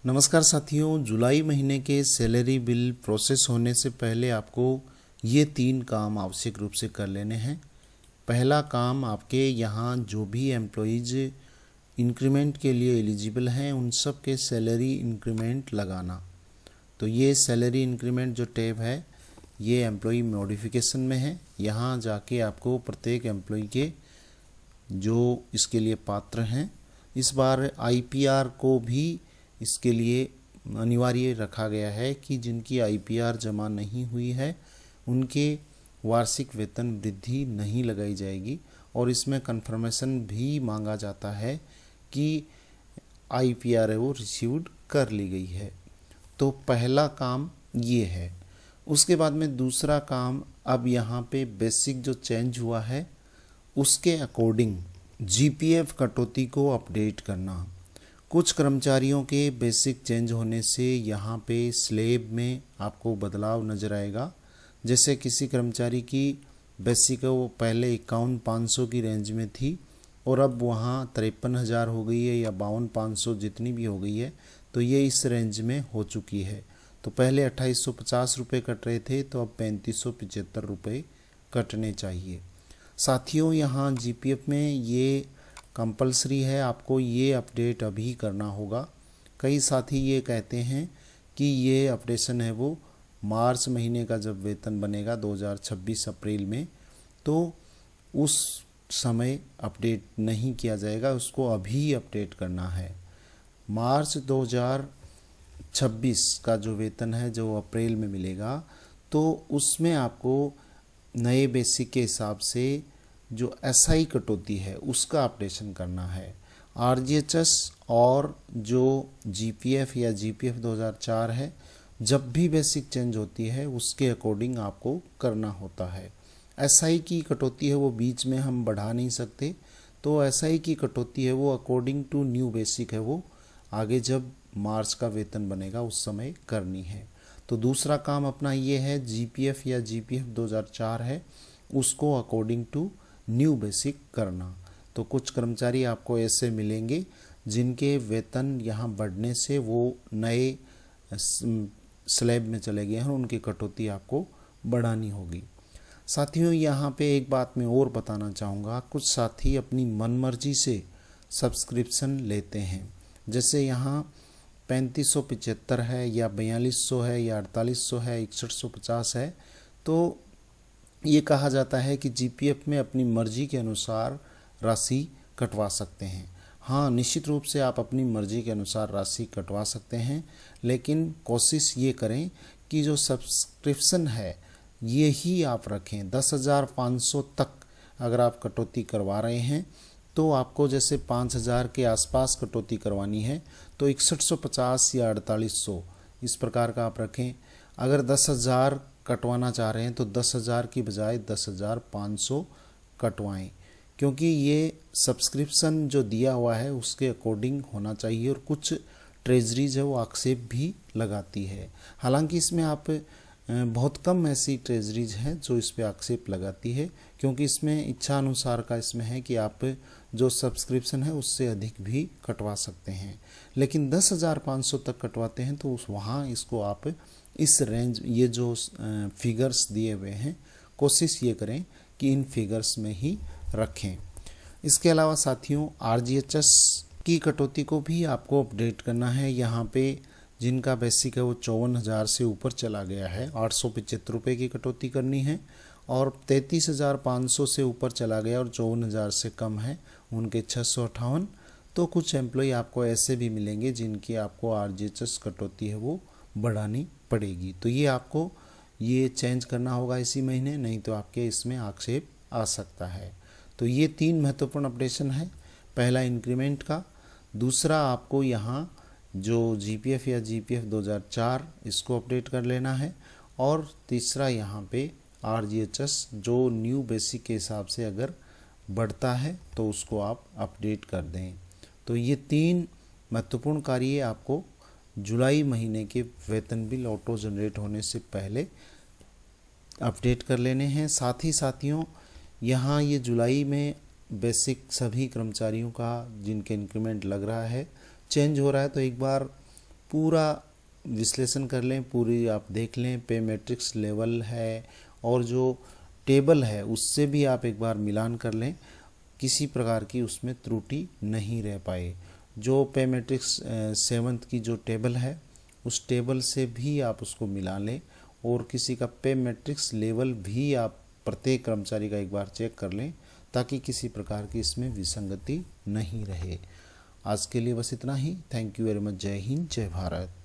नमस्कार साथियों, जुलाई महीने के सैलरी बिल प्रोसेस होने से पहले आपको ये 3 काम आवश्यक रूप से कर लेने हैं। पहला काम, आपके यहाँ जो भी एम्प्लॉइज इंक्रीमेंट के लिए एलिजिबल हैं उन सब के सैलरी इंक्रीमेंट लगाना। तो ये सैलरी इंक्रीमेंट जो टैब है ये एम्प्लॉई मॉडिफिकेशन में है। यहाँ जाके आपको प्रत्येक एम्प्लॉई के जो इसके लिए पात्र हैं, इस बार आईपीआर को भी इसके लिए अनिवार्य रखा गया है कि जिनकी आईपीआर जमा नहीं हुई है उनके वार्षिक वेतन वृद्धि नहीं लगाई जाएगी। और इसमें कंफर्मेशन भी मांगा जाता है कि आईपीआर है वो रिसीव्ड कर ली गई है। तो पहला काम ये है। उसके बाद में दूसरा काम, अब यहाँ पे बेसिक जो चेंज हुआ है उसके अकॉर्डिंग जीपीएफ कटौती को अपडेट करना। कुछ कर्मचारियों के बेसिक चेंज होने से यहाँ पे स्लेब में आपको बदलाव नज़र आएगा। जैसे किसी कर्मचारी की बेसिक है वो पहले 51,500 की रेंज में थी और अब वहाँ 53,000 हो गई है या 52,500 जितनी भी हो गई है, तो ये इस रेंज में हो चुकी है। तो पहले 2,850 रुपये कट रहे थे, तो अब 3,575 रुपये कटने चाहिए। साथियों, यहाँ जीपीएफ में ये कंपलसरी है, आपको ये अपडेट अभी करना होगा। कई साथी ये कहते हैं कि ये अपडेशन है वो मार्च महीने का जब वेतन बनेगा 2026 अप्रैल में, तो उस समय अपडेट नहीं किया जाएगा, उसको अभी अपडेट करना है। मार्च 2026 का जो वेतन है जो अप्रैल में मिलेगा, तो उसमें आपको नए बेसिक के हिसाब से जो एसआई कटौती है उसका अपडेशन करना है। आरजीएचएस और जो जीपीएफ या जीपीएफ 2004 है, जब भी बेसिक चेंज होती है उसके अकॉर्डिंग आपको करना होता है। एसआई की कटौती है वो बीच में हम बढ़ा नहीं सकते, तो एसआई की कटौती है वो अकॉर्डिंग टू न्यू बेसिक है वो आगे जब मार्च का वेतन बनेगा उस समय करनी है। तो दूसरा काम अपना ये है, जीपीएफ या जीपीएफ 2004 है उसको अकॉर्डिंग टू न्यू बेसिक करना। तो कुछ कर्मचारी आपको ऐसे मिलेंगे जिनके वेतन यहाँ बढ़ने से वो नए स्लैब में चले गए हैं, उनकी कटौती आपको बढ़ानी होगी। साथियों, यहाँ पे एक बात मैं और बताना चाहूँगा, कुछ साथी अपनी मनमर्जी से सब्सक्रिप्शन लेते हैं। जैसे यहाँ 3,575 है या 4,200 है या 4,800 है, 6,150 है, तो ये कहा जाता है कि जीपीएफ में अपनी मर्जी के अनुसार राशि कटवा सकते हैं। हाँ, निश्चित रूप से आप अपनी मर्जी के अनुसार राशि कटवा सकते हैं, लेकिन कोशिश ये करें कि जो सब्सक्रिप्शन है ये ही आप रखें। 10,500 तक अगर आप कटौती करवा रहे हैं तो आपको जैसे 5,000 के आसपास कटौती करवानी है तो 6,150 या 4,800 इस प्रकार का आप रखें। अगर 10,000 कटवाना चाह रहे हैं तो 10,000 की बजाय 10,500 कटवाएं, क्योंकि ये सब्सक्रिप्शन जो दिया हुआ है उसके अकॉर्डिंग होना चाहिए। और कुछ ट्रेजरीज है वो आक्षेप भी लगाती है। हालांकि इसमें आप बहुत कम ऐसी ट्रेजरीज हैं जो इस पे आक्षेप लगाती है, क्योंकि इसमें इच्छा अनुसार का इसमें है कि आप जो सब्सक्रिप्शन है उससे अधिक भी कटवा सकते हैं। लेकिन 10,500 तक कटवाते हैं तो उस वहाँ इसको आप इस रेंज, ये जो फिगर्स दिए हुए हैं, कोशिश ये करें कि इन फिगर्स में ही रखें। इसके अलावा साथियों, आरजीएचएस की कटौती को भी आपको अपडेट करना है। यहाँ पे जिनका बेसिक है वो 54,000 से ऊपर चला गया है, 875 रुपये की कटौती करनी है। और 33,500 से ऊपर चला गया और 54,000 से कम है, उनके 658। तो कुछ एम्प्लॉय आपको ऐसे भी मिलेंगे जिनकी आपको आरजीएचएस कटौती है वो बढ़ानी पड़ेगी। तो ये आपको ये चेंज करना होगा इसी महीने, नहीं तो आपके इसमें आक्षेप आ सकता है। तो ये 3 महत्वपूर्ण अपडेशन है। पहला इंक्रीमेंट का, दूसरा आपको यहाँ जो जीपीएफ या जीपीएफ 2004 इसको अपडेट कर लेना है, और तीसरा यहाँ पे आरजीएचएस जो न्यू बेसिक के हिसाब से अगर बढ़ता है तो उसको आप अपडेट कर दें। तो ये 3 महत्वपूर्ण कार्य आपको जुलाई महीने के वेतन बिल ऑटो जनरेट होने से पहले अपडेट कर लेने हैं। साथ ही साथियों, यहाँ ये जुलाई में बेसिक सभी कर्मचारियों का जिनके इंक्रीमेंट लग रहा है चेंज हो रहा है, तो एक बार पूरा विश्लेषण कर लें, पूरी आप देख लें, पे मैट्रिक्स लेवल है और जो टेबल है उससे भी आप एक बार मिलान कर लें, किसी प्रकार की उसमें त्रुटि नहीं रह पाए। जो पे मैट्रिक्स 7th की जो टेबल है उस टेबल से भी आप उसको मिला लें और किसी का पे मैट्रिक्स लेवल भी आप प्रत्येक कर्मचारी का एक बार चेक कर लें, ताकि किसी प्रकार की इसमें विसंगति नहीं रहे। आज के लिए बस इतना ही। Thank you very much. जय हिंद, जय भारत।